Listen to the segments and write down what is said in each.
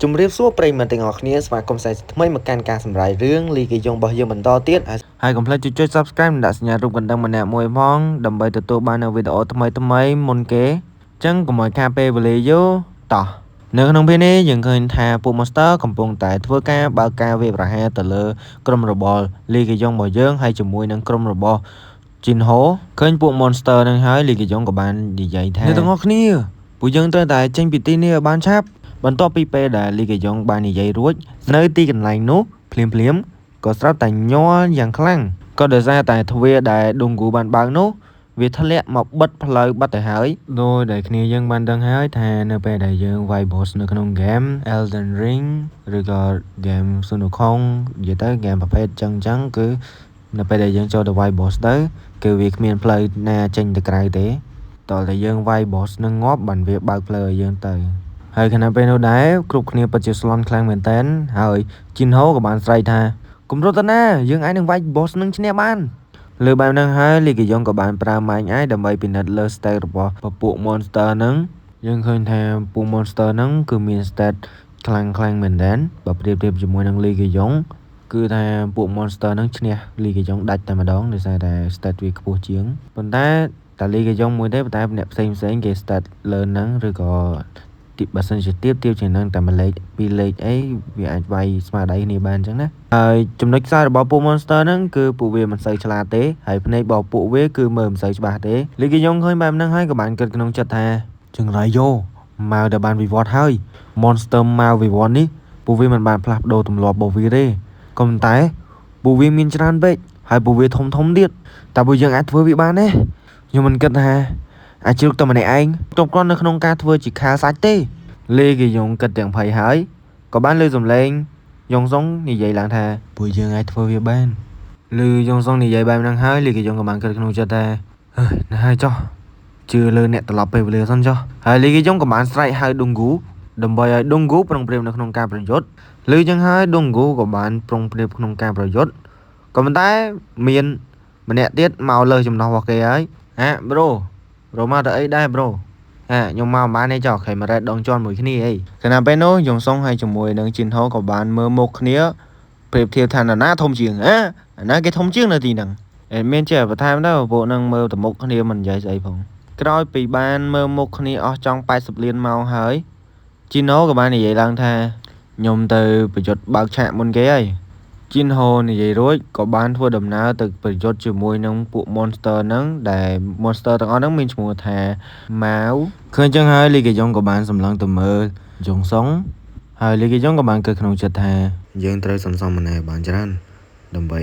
ជំរាបសួរប្រិយមិត្តទាំងអស់គ្នាស្វាគមន៍សាជាថ្មីមកកាន់ការសម្រាយរឿងលីកេយ៉ុងរបស់យើងបន្តទៀតហើយកុំភ្លេចចុច Subscribe និងដាក់សញ្ញារូបកណ្ដឹងម្នាក់មួយផងដើម្បីទទួលបាននូវវីដេអូថ្មីមុនគេអញ្ចឹងកុំឲ្យខាតពេលវេលាយូរតោះនៅក្នុងពេលនេះយើងឃើញថាពួក Monster កំពុងតែធ្វើការបើកការវាយប្រហារទៅលើក្រុមរបស់លីកេយ៉ុងរបស់យើងហើយជាមួយនឹងក្រុមរបស់ជីនហូឃើញពួក Monster នឹងហើយលីកេយ៉ុងក៏បាននិយាយថាអ្នកទាំងអស់គ្នាពួកយើងត្រូវតែចេញពីទីនេះឲ្យបានឆាប់បន្ទាប់ពីពេលដែលលីកេយ៉ុងបាននិយាយរួចនៅទីកន្លែងនោះភ្លាមក៏ស្រាប់តែញ័រយ៉ាងខ្លាំងក៏ដោយសារតែទ្វារដែលដុងគូបានបើកនោះវាធ្លាក់មកបិទផ្លូវបាត់ទៅហើយដោយដែលគ្នាយើងបានដឹងហើយថានៅពេលដែលយើងវាយ boss នៅក្នុង game Elden Ring ឬក៏ game Sun Wukong និយាយទៅ game ប្រភេទចឹងគឺនៅពេលដែលយើងចូលទៅវាយ boss ទៅគឺវាគ្មានផ្លូវណាចេញទៅក្រៅទេតើតែយើងវាយ boss នឹងងាប់បានវាបើកផ្លូវឲ្យយើងទៅហើយខណៈពេលនោះដែរគ្រប់គ្នាពិតជាស្លន់ខ្លាំងមែនតើហើយជីនហូក៏បានស្រែកថាកុំរត់ទៅណាយើងអាចនឹងវាយ boss នឹងឈ្នះបានលើបែបហ្នឹងហើយលីកេយ៉ុងក៏បានប្រើម៉ាញ់អាចដើម្បីពិនិត្យលើ stat របស់ពួក monster ហ្នឹងយើងឃើញថាពួក monster ហ្នឹងគឺមាន stat ខ្លាំងមែនតើបើប្រៀបធៀបជាមួយនឹងលីកេយ៉ុងគឺថាពួក monster ហ្នឹងឈ្នះលីកេយ៉ុងដាច់តែម្ដងដោយសារតែ stat វាខ្ពស់ជាងប៉ុន្តែតាលីកេយ៉ុងមួយទេប៉ុន្តែអ្នកផ្សេងគេ stat លើហ្នឹងឬក៏បើសិនជាទៀបជាងហ្នឹងតែមួយលេខពីរលេខអីវាអាចវាយស្មារតីគ្នាបានអញ្ចឹងណាហើយចំណុចខ្សោយរបស់ពួក monster ហ្នឹងគឺពួកវាមិនសូវឆ្លាតទេហើយភ្នែករបស់ពួកវាគឺមើលមិនសូវច្បាស់ទេលីកេយ៉ុងឃើញបែបហ្នឹងហើយក៏បានគិតក្នុងចិត្តថាចង្រៃយោមកដល់បានវិវត្តហើយ monster មកវិវត្តនេះពួកវាមិនបានផ្លាស់ប្ដូរទម្លាប់របស់វាទេក៏ប៉ុន្តែពួកវាមានច្រើនពេកហើយពួកវាធំទៀតតែពួកយើងអាចធ្វើវាបានទេខ្ញុំមិនគិតថាអាចជ្រុកតែម្នាក់ឯងគ្រប់គ្រាន់នៅក្នុងការធ្វើជាខាសាច់ទេលីកេយ៉ុងគិតទាំងភ័យហើយក៏បានលើសំឡេងយ៉ុងសុងនិយាយឡើងថាពួកយើងអាចធ្វើវាបានឮយ៉ុងសុងនិយាយបែបហ្នឹងហើយលីកេយ៉ុងក៏បានគិតក្នុងចិត្តថាណាហើយចុះជឿលើអ្នកត្រឡប់ពេលវេលាសិនចុះហើយលីកេយ៉ុងក៏បានស្រែកហៅដុងគូដើម្បីឲ្យដុងគូប្រុងប្រៀបនៅក្នុងការប្រយុទ្ធឮចឹងហើយដុងគូក៏បានប្រុងប្រៀបក្នុងការប្រយុទ្ធក៏ប៉ុន្តែមានម្នាក់ទៀតមកលើចំណោះរបស់គេហើយប្រូមកទៅអីដែរប្រូខ្ញុំមកបានទេចុះខេមរ៉េតដងជន់មួយគ្នាអីខណៈពេលនោះយ៉ុងសុងហើយជាមួយនឹងជីនហូក៏បានមើលមុខគ្នាប្រៀបធៀបថាណាធំជាងណាគេធំជាងនៅទីហ្នឹងមានចេះបន្ថែមដែរពួកហ្នឹងមើលទៅមុខគ្នាមិននិយាយស្អីផងក្រោយពីបានមើលមុខគ្នាអស់ចង់80លានម៉ោងហើយជីនហូក៏បាននិយាយឡើងថាខ្ញុំទៅប្រយុទ្ធបើកឆាកមុនគេហើយជីនហូនិយាយរួចក៏បានធ្វើដំណើរទៅប្រយុទ្ធជាមួយនឹងពួក monster ហ្នឹងដែល monster ទាំងអស់ហ្នឹងមានឈ្មោះថាម៉ាវឃើញចឹងហើយលីកេយ៉ុងក៏បានសម្លឹងទៅមើលយ៉ុងសុងហើយលីកេយ៉ុងក៏បានគិតក្នុងចិត្តថាយើងត្រូវសន្សំម្នាក់បានច្រើនដើម្បី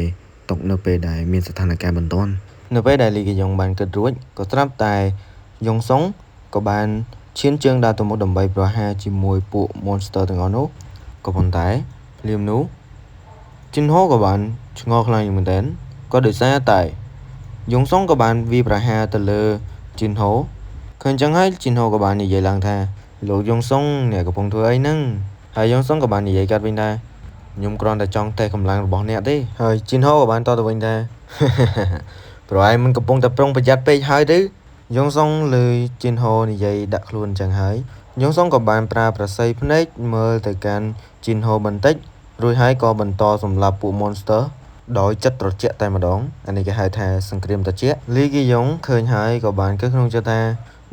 ຕົកនៅពេលដែលមានស្ថានភាពបន្ទាន់នៅពេលដែលលីកេយ៉ុងបានគិតរួចក៏ស្រាប់តែយ៉ុងសុងក៏បានឈានជើងដើរទៅមុខដើម្បីប្រហារជាមួយពួក monster ទាំងអស់នោះក៏ប៉ុន្តែភ្លាមនោះជីនហូក៏បានឆ្ងល់ខ្លាំងមែនទែនក៏ដោយសារតែយ៉ុងសុងក៏បានវាប្រហារទៅលើជីនហូឃើញចឹងហើយជីនហូក៏បាននិយាយឡើងថាលោកយ៉ុងសុងអ្នកកំពុងធ្វើអីហ្នឹងហើយយ៉ុងសុងក៏បាននិយាយកាត់វិញថាខ្ញុំគ្រាន់តែចង់តេស្តកម្លាំងរបស់អ្នកទេហើយជីនហូក៏បានតទៅវិញថាប្រហែលមិនកំពុងតែប្រុងប្រយ័ត្នពេកហើយទេយ៉ុងសុងលើជីនហូនិយាយដាក់ខ្លួនចឹងហើយយ៉ុងសុងក៏បានប្រើប្រស័យភ្នែកមើលទៅកាន់ជីនហូបន្តិចរួចហើយក៏បន្តសម្លាប់ពួក monster ដោយចិត្តត្រជាក់តែម្ដងអានេះគេហៅថាសង្គ្រាមត្រជាក់លីកេយ៉ុងឃើញហើយក៏បានគិតក្នុងចិត្តថា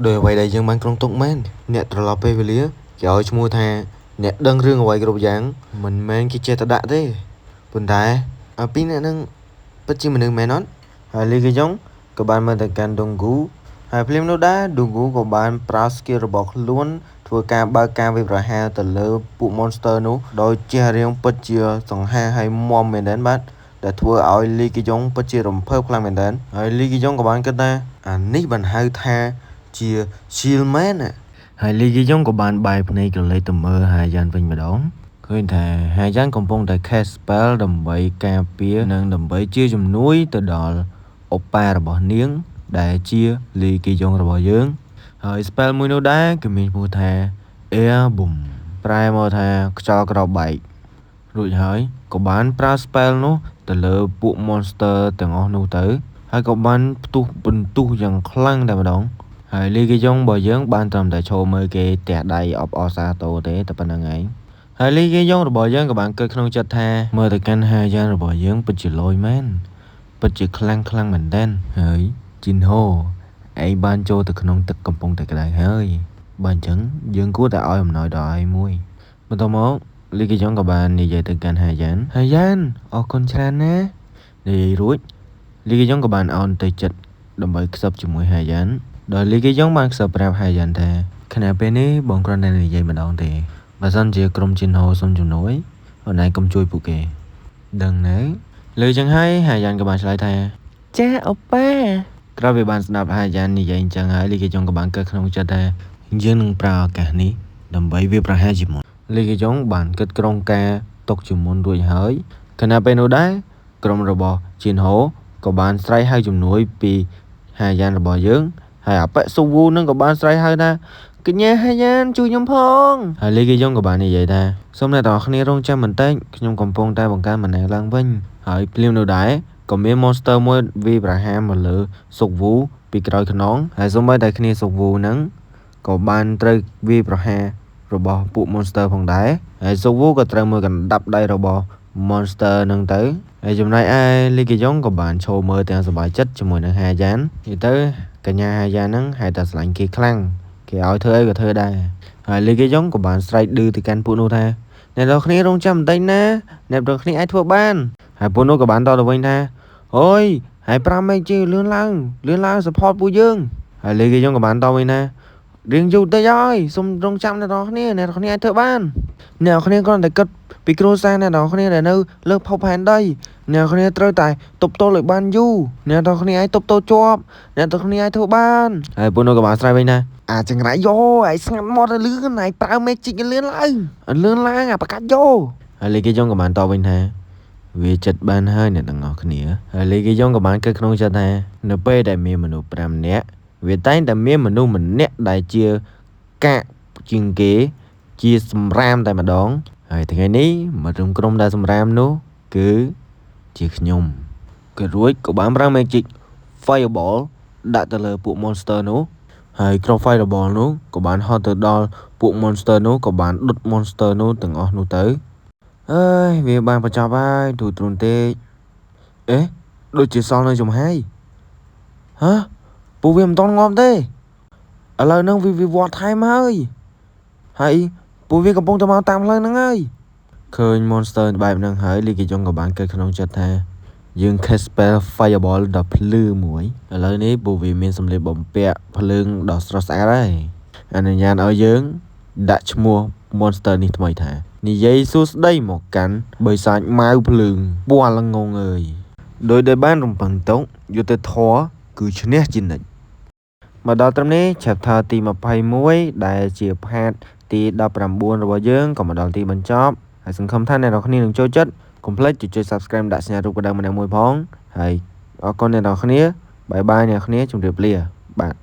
ដោយអ្វីដែលយើងបានគ្រោងទុកមែនអ្នកត្រឡប់ពេលវេលាគេឲ្យឈ្មោះថាអ្នកដឹងរឿងអ្វីគ្រប់យ៉ាងមិនមែនគេចេះតែដាក់ទេប៉ុន្តែពីអ្នកនឹងពិតជាមនុស្សមែនអត់ហើយលីកេយ៉ុងក៏បានមើលទៅកាន់ដុងគូហើយភ្លាមនោះដែរដុងគូក៏បានប្រើ skill របស់ខ្លួនធ្វើការបើកការវាយប្រហារទៅលើពួក monster នោះដោយជះរាងពិតជាសង្ហាហើយមាំមែនទែនបាទដែលធ្វើឲ្យលីកេយ៉ុងពិតជារំភើបខ្លាំងមែនទែនហើយលីកេយ៉ុងក៏បានគិតថាអានេះបានហៅថាជា shield man ហើយលីកេយ៉ុងក៏បានបែរភ្នែកក្រឡេកទៅមើលហាយ៉ានវិញម្ដងឃើញថាហាយ៉ានកំពុងតែ cast spell ដើម្បីការពារនិងដើម្បីជាជំនួយទៅដល់អូប៉ារបស់នាងដែលជាលីកេយ៉ុងរបស់យើងហើយ spell មួយនោះដែរគឺមានឈ្មោះថា Air Boom ប្រែមកថាខ្យល់ក្រោបបែករួចហើយក៏បានប្រើ spell នោះទៅលើពួក monster ទាំងអស់នោះទៅហើយក៏បានផ្ទុះបន្ទុះយ៉ាងខ្លាំងតែម្ដងហើយលីកេយ៉ុងរបស់យើងបានត្រឹមតែឈរមើលគេទះដៃអបអសាទរទេតែប៉ុណ្្នឹងឯង ហើយលីគេយ៉ងរបស់យើងក៏បានកើតក្នុងចិត្តថាមើលទៅកាន់ហាយ៉ានរបស់យើងពិតជាលយមែនពិតជាខ្លាំងមែនទែនហើយជីនហូឯងបានចូលទៅក្នុងទឹកកំពុងតែក្តៅហើយបើអញ្ចឹងយើងគួរតែឲ្យអំណោយដល់ឯងមួយបន្ទាប់មកលីគេយ៉ងក៏បាននិយាយទៅកាន់ហាយ៉ានអរគុណច្រើនណានិយាយរួចលីគេយ៉ងក៏បានអោនទៅចិត្តដើម្បីខ្សឹបជាមួយហាយ៉ានដោយលីគេយ៉ងបានខ្សឹបប្រាប់ហាយ៉ានថាខណៈពេលនេះបងគ្រាន់តែនិយាយម្ដងទេបើសិនជាក្រុមជីនហូសុំជំនួយអូនឯងកុំជួយពួកគេដឹងនៅលើចឹងហើយហាយ៉ានក៏បានឆ្លើយថាចាអូប៉ាក្រោយពីបានស្ដាប់ហាយ៉ាននិយាយអញ្ចឹងហើយលីគេយ៉ងក៏បានកើតក្នុងចិត្តថាយើងនឹងប្រើឱកាសនេះដើម្បីវាប្រហារជាមុនលីគេយ៉ងបានគិតក្រុងការຕົកជាមុនរួចហើយខណៈពេលនោះដែរក្រុមរបស់ជីនហូក៏បានស្រែកហៅជំនួយពីហាយ៉ានរបស់យើងហើយអាប៉ែស៊ូវូនឹងក៏បានស្រែកហៅថាកញ្ញាហាយ៉ានជួយខ្ញុំផងហើយលីគេយ៉ងក៏បាននិយាយថាសូមអ្នកទាំងអស់គ្នារងចាំបន្តិចខ្ញុំកំពុងតែបង្កើនម្នាក់ឡើងវិញហើយភ្លាមនោះដែរក៏មាន monster មួយវាប្រហារមកលើស៊ុកវូពីក្រោយខ្នងហើយសូម្បីតែគ្នាស៊ុកវូហ្នឹងក៏បានត្រូវវាប្រហាររបស់ពួក monster ផងដែរហើយស៊ុកវូក៏ត្រូវមួយកណ្ដាប់ដៃរបស់ monster ហ្នឹងទៅហើយចំណែកឯលីគេយ៉ងក៏បានឈរមើលទាំងសប្បាយចិត្តជាមួយនឹងហាយ៉ាននិយាយទៅកញ្ញាហាយ៉ានហ្នឹងហេតុតែស្រឡាញ់គេខ្លាំងគេឲ្យធ្វើអីក៏ធ្វើដែរហើយលីគេយ៉ងក៏បានស្រែកឌឺទៅកាន់ពួកនោះថាអ្នកនរគ្នារងចាំបន្តិចណាអ្នកនរគ្នាអាចធ្វើបានហើយពួកនោះក៏បានតទៅវិញថាអូយហើយ5មេជឿលឿនឡើង support ពួកយើងហើយលីគេយ៉ងក៏បានតវិញថារៀងយូរតិចហើយសូមរងចាំអ្នកនរគ្នាអាចធ្វើបានអ្នកនរគ្នាគ្រាន់តែគិតពីគ្រួសារអ្នកនរគ្នាដែលនៅលើភពផែនដីអ្នកនរគ្នាត្រូវតែទប់ទល់ឲ្យបានយូរអ្នកនរគ្នាអាចទប់ទល់ជាប់អ្នកនរគ្នាអាចធ្វើបានហើយពួកនោះក៏បានស្រែកវិញថាអាចង្រៃយោឯងស្ងាត់មកទៅលឿនឯងប្រើ magic លឿនឡើងអាប្រកាច់យោហើយលីគេយ៉ងក៏បានតបវិញថាវាចិត្តបានហើយអ្នកទាំងអស់គ្នាហើយលីគេយ៉ងក៏បានគិតក្នុងចិត្តថានៅពេលដែលមានមនុស្ស5នាក់វាតែងតែមានមនុស្សម្នាក់ដែលជាកាកជាងគេជាសម្រាមតែម្ដងហើយថ្ងៃនេះមករួមក្រុមដែលសម្រាមនោះគឺជាខ្ញុំក៏រួចក៏បានប្រើ magic fireball ដាក់ទៅលើពួក monster នោះហើយក្រុម fireball នោះក៏បានហត់ទៅដល់ពួក monster នោះក៏បានដុត monster នោះទាំងអស់នោះទៅអើយវាបានបញ្ចប់ហើយទូទ្រូនទេអេដូចជាសល់នៅចំហាយហ៎ពួកវាមិនតន់ងាប់ទេឥឡូវហ្នឹងវាវត្តថែមហើយពួកវាកំពុងតែមកតាមផ្លូវហ្នឹងហើយឃើញ monster បែបហ្នឹងហើយលីគេយ៉ងក៏បានកើតក្នុងចិត្តថាយើង cast spell fireball ដល់ភ្លឺមួយឥឡូវនេះពួកវាមានសម្លៀកបំពាក់ភ្លើងដ៏ស្រស់ស្អាតហើយអនុញ្ញាតឲ្យយើងដាក់ឈ្មោះ monster នេះថ្មីថានិយាយសួស្ដីមកកាន់បិសាចម៉ៅភ្លើងពណ៌ល្ងងអើយដោយដែលបានរំពឹងទុកយុទ្ធធរគឺឈ្នះជានិច្ចមកដល់ត្រឹមនេះ chapter ទី21ដែលជា part ទី19របស់យើងក៏មកដល់ទីបញ្ចប់ហើយសង្ឃឹមថាអ្នកនរគ្នានឹងចូលចិត្តកុំភ្លេចចុច subscribe ដាក់សញ្ញារូបកណ្ដឹងម្នាក់មួយផងហើយអរគុណអ្នកនរគ្នាបាយបាយអ្នកនរគ្នាជម្រាបលាបាទ